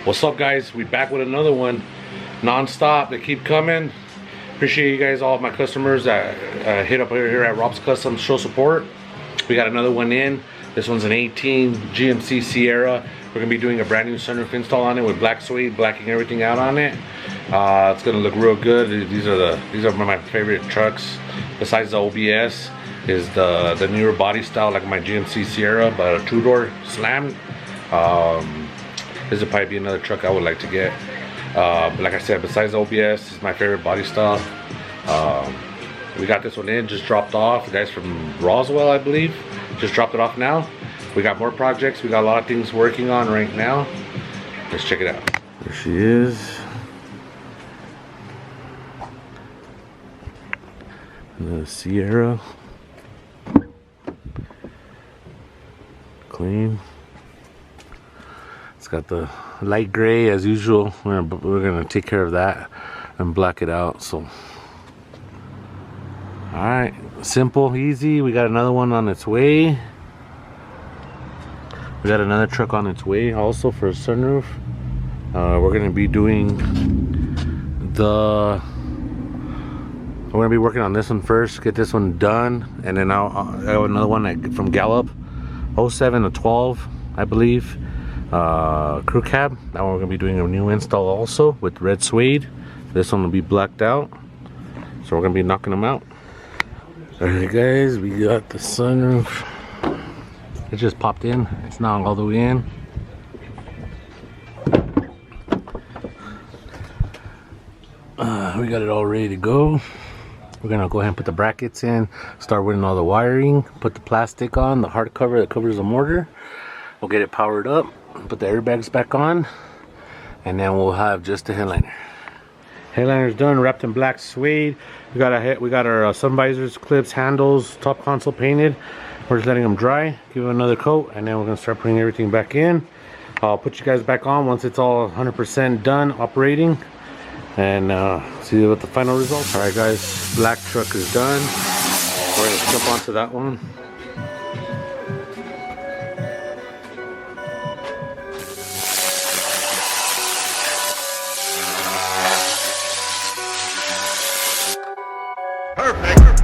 What's up, guys? We back with another one, non-stop. They keep coming. Appreciate you guys, all of my customers that hit up here at Rob's Custom, show support. We got another one in. This one's an 18 GMC Sierra. We're gonna be doing a brand new sunroof install on it with black suede, blacking everything out on it. It's gonna look real good. These are my favorite trucks. Besides the OBS, is the newer body style like my GMC Sierra, but a two-door slam. This would probably be another truck I would like to get. But like I said, besides the OBS, it's my favorite body style. We got this one in, just dropped off. The guys from Roswell, I believe, just dropped it off now. We got more projects. We got a lot of things working on right now. Let's check it out. There she is. The Sierra. Clean. It's got the light gray as usual. We're gonna take care of that and black it out. So, all right, simple, easy. We got another one on its way. We got another truck on its way also for a sunroof. We're gonna be doing we're gonna be working on this one first, get this one done, and then I have another one from Gallup, 07 to 12, I believe. Crew cab. That one we're gonna be doing a new install also with red suede. This one will be blacked out, so we're gonna be knocking them out. Alright guys, we got the sunroof. It just popped in. It's not all the way in. We got it all ready to go. We're gonna go ahead and put the brackets in, start running all the wiring, put the plastic on, the hard cover that covers the mortar. We'll get it powered up, put the airbags back on, and then we'll have just the headliner. Headliner's done, wrapped in black suede. We got our sun visors, clips, handles, top console painted. We're just letting them dry, give them another coat, and then we're gonna start putting everything back in. I'll put you guys back on once it's all 100% done operating, and see what the final results. All right guys, black truck is done. We're gonna jump onto that one. Perfect.